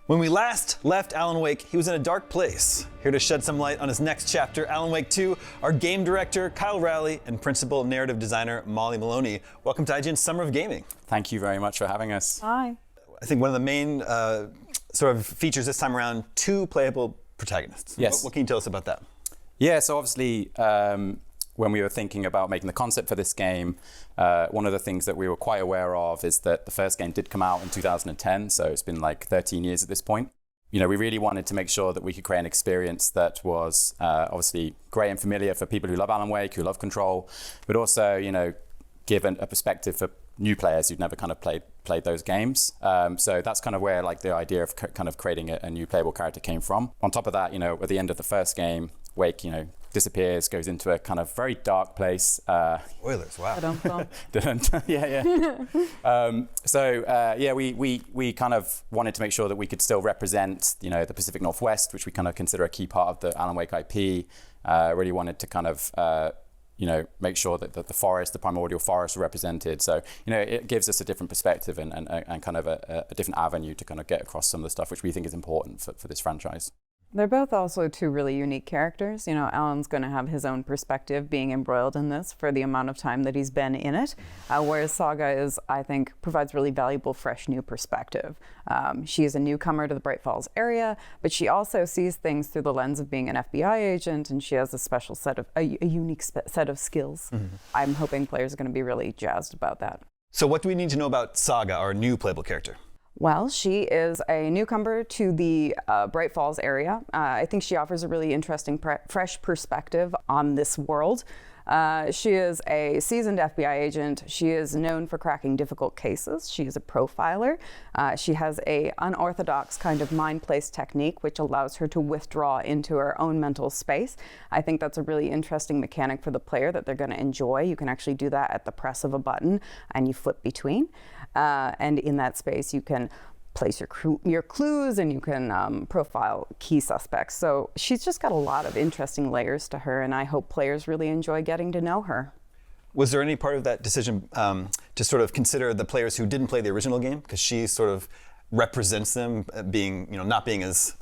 When we last left Alan Wake, he was in a dark place. Here to shed some light on his next chapter, Alan Wake 2, our game director, Kyle Rowley, and principal narrative designer, Molly Maloney. Welcome to IGN's Summer of Gaming. Thank you very much for having us. Hi. I think one of the main sort of features this time around, two playable protagonists. Yes. What can you tell us about that? Yeah, so obviously, when we were thinking about making the concept for this game, one of the things that we were quite aware of is that the first game did come out in 2010, so it's been like 13 years at this point. You know, we really wanted to make sure that we could create an experience that was obviously great and familiar for people who love Alan Wake, who love Control, but also, you know, give a perspective for new players who've never kind of played those games. So that's kind of where like the idea of kind of creating a new playable character came from. On top of that, you know, at the end of the first game, Wake, you know, disappears, goes into a kind of very dark place. Spoilers, wow. We kind of wanted to make sure that we could still represent, you know, the Pacific Northwest, which we kind of consider a key part of the Alan Wake IP. Really wanted to kind of, you know, make sure that the forest, the primordial forest, are represented. So, you know, it gives us a different perspective and kind of a different avenue to kind of get across some of the stuff which we think is important for this franchise. They're both also two really unique characters. You know, Alan's going to have his own perspective being embroiled in this for the amount of time that he's been in it, whereas Saga is, I think, provides really valuable, fresh, new perspective. She is a newcomer to the Bright Falls area, but she also sees things through the lens of being an FBI agent, and she has a special set of, a unique set of skills. Mm-hmm. I'm hoping players are going to be really jazzed about that. So what do we need to know about Saga, our new playable character? Well, she is a newcomer to the Bright Falls area. I think she offers a really interesting, fresh perspective on this world. She is a seasoned FBI agent. She is known for cracking difficult cases. She is a profiler. She has an unorthodox kind of mind-placed technique, which allows her to withdraw into her own mental space. I think that's a really interesting mechanic for the player that they're going to enjoy. You can actually do that at the press of a button, and you flip between. And in that space, you can place your clues, and you can profile key suspects. So she's just got a lot of interesting layers to her, and I hope players really enjoy getting to know her. Was there any part of that decision to sort of consider the players who didn't play the original game? Because she sort of represents them being, you know, not being as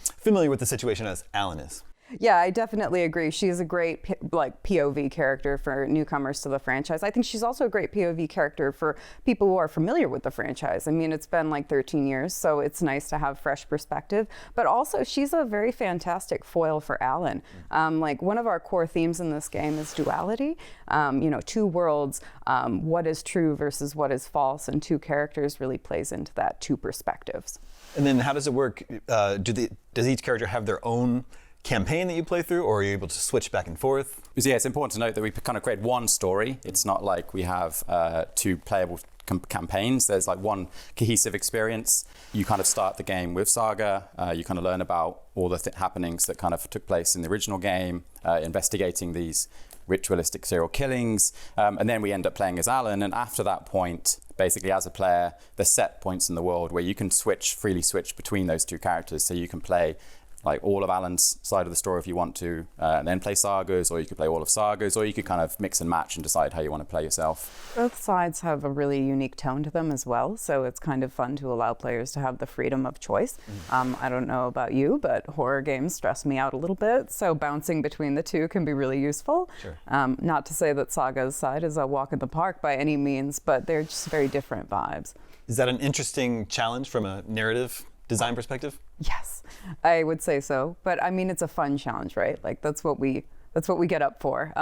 familiar with the situation as Alan is. Yeah, I definitely agree. She's a great POV character for newcomers to the franchise. I think she's also a great POV character for people who are familiar with the franchise. I mean, it's been like 13 years, so it's nice to have fresh perspective. But also, she's a very fantastic foil for Alan. Like one of our core themes in this game is duality. You know, two worlds, what is true versus what is false, and two characters really plays into that, two perspectives. And then how does it work? Does each character have their own campaign that you play through, or are you able to switch back and forth? Yeah, it's important to note that we kind of create one story. It's not like we have two playable campaigns. There's like one cohesive experience. You kind of start the game with Saga. You kind of learn about all the happenings that kind of took place in the original game, investigating these ritualistic serial killings, and then we end up playing as Alan. And after that point, basically as a player, there's set points in the world where you can freely switch between those two characters. So you can play like all of Alan's side of the story if you want to, and then play Saga's, or you could play all of Saga's, or you could kind of mix and match and decide how you want to play yourself. Both sides have a really unique tone to them as well, so it's kind of fun to allow players to have the freedom of choice. I don't know about you, but horror games stress me out a little bit, so bouncing between the two can be really useful. Sure. Not to say that Saga's side is a walk in the park by any means, but they're just very different vibes. Is that an interesting challenge from a narrative design perspective? Yes, I would say so. But I mean, it's a fun challenge, right? Like that's what we get up for.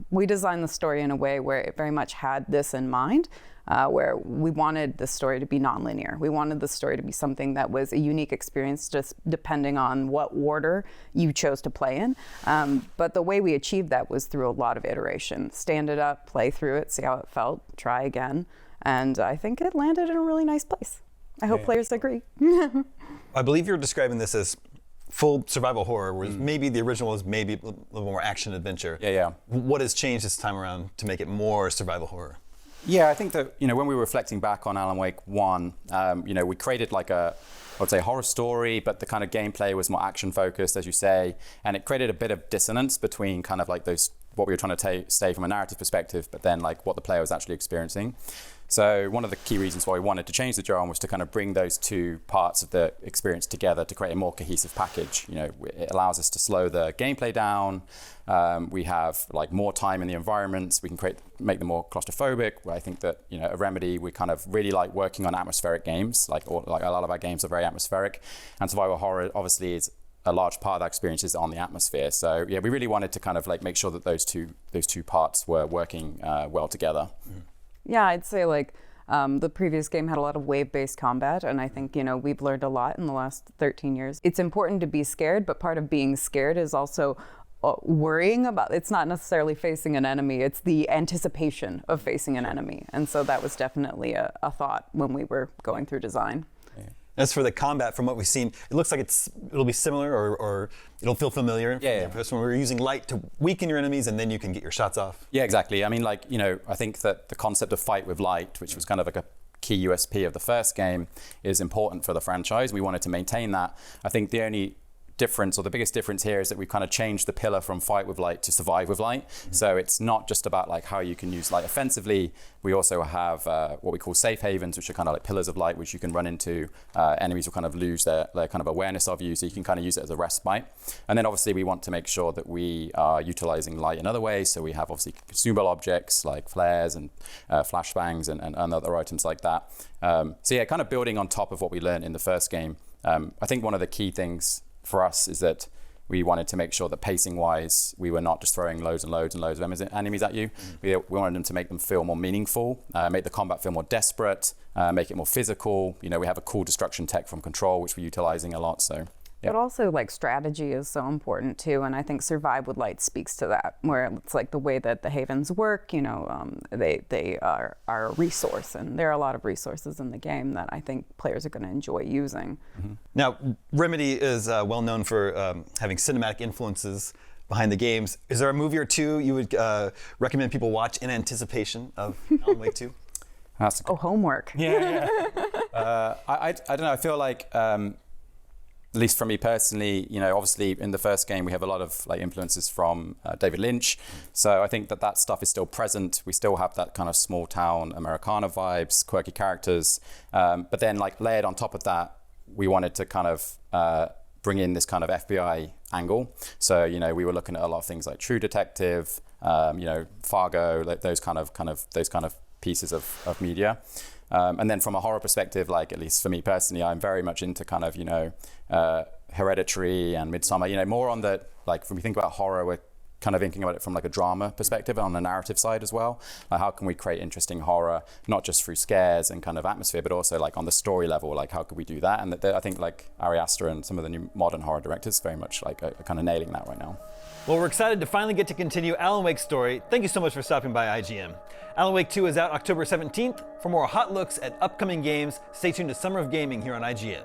We designed the story in a way where it very much had this in mind, where we wanted the story to be nonlinear. We wanted the story to be something that was a unique experience, just depending on what order you chose to play in. But the way we achieved that was through a lot of iteration. Stand it up, play through it, see how it felt, try again. And I think it landed in a really nice place. I hope players agree. I believe you're describing this as full survival horror, whereas maybe the original was maybe a little more action adventure. Yeah. What has changed this time around to make it more survival horror? Yeah, I think that, you know, when we were reflecting back on Alan Wake 1, you know, we created like I would say horror story, but the kind of gameplay was more action focused, as you say, and it created a bit of dissonance between kind of like those, what we were trying to say from a narrative perspective, but then like what the player was actually experiencing. So one of the key reasons why we wanted to change the drone was to kind of bring those two parts of the experience together to create a more cohesive package. It allows us to slow the gameplay down. We have like more time in the environments. We can make them more claustrophobic. I think that at Remedy we kind of really like working on atmospheric games. Like a lot of our games are very atmospheric, and survival horror obviously is a large part of that experience is on the atmosphere. So yeah, we really wanted to kind of like make sure that those two parts were working well together. Yeah, I'd say like the previous game had a lot of wave-based combat, and I think we've learned a lot in the last 13 years. It's important to be scared, but part of being scared is also worrying about, it's not necessarily facing an enemy, it's the anticipation of facing an enemy. And so that was definitely a thought when we were going through design. As for the combat, from what we've seen, it looks like it'll be similar or it'll feel familiar. Yeah. When we're using light to weaken your enemies and then you can get your shots off. Yeah, exactly. I mean, I think that the concept of fight with light, which was kind of like a key USP of the first game, is important for the franchise. We wanted to maintain that. I think the only difference, or the biggest difference here, is that we've kind of changed the pillar from fight with light to survive with light. So it's not just about like how you can use light offensively. We also have what we call safe havens, which are kind of like pillars of light, which you can run into. Enemies will kind of lose their kind of awareness of you, so you can kind of use it as a respite. And then obviously we want to make sure that we are utilizing light in other ways. So we have obviously consumable objects like flares and flashbangs and other items like that. So yeah, kind of building on top of what we learned in the first game. I think one of the key things for us is that we wanted to make sure that pacing-wise, we were not just throwing loads and loads and loads of enemies at you. We wanted them to make them feel more meaningful, make the combat feel more desperate, make it more physical. We have a cool destruction tech from Control, which we're utilizing a lot. So. Yep. But also like strategy is so important too, and I think Survive with Light speaks to that, where it's like the way that the havens work, they are a resource, and there are a lot of resources in the game that I think players are going to enjoy using. Now, Remedy is well known for having cinematic influences behind the games. Is there a movie or two you would recommend people watch in anticipation of Alan Wake 2? Homework. Yeah. I don't know. I feel like. At least for me personally, obviously in the first game we have a lot of like influences from David Lynch. So I think that stuff is still present. We still have that kind of small town Americana vibes, quirky characters. But then like layered on top of that, we wanted to kind of bring in this kind of FBI angle. So, we were looking at a lot of things like True Detective, Fargo, like those kind of pieces of media. And then from a horror perspective, like at least for me personally, I'm very much into kind of, Hereditary and Midsommar, more on the, like when we think about horror, we're kind of thinking about it from like a drama perspective and on the narrative side as well. Like how can we create interesting horror, not just through scares and kind of atmosphere, but also like on the story level, like how could we do that? And I think like Ari Aster and some of the new modern horror directors very much like are kind of nailing that right now. Well, we're excited to finally get to continue Alan Wake's story. Thank you so much for stopping by IGN. Alan Wake 2 is out October 17th. For more hot looks at upcoming games, stay tuned to Summer of Gaming here on IGN.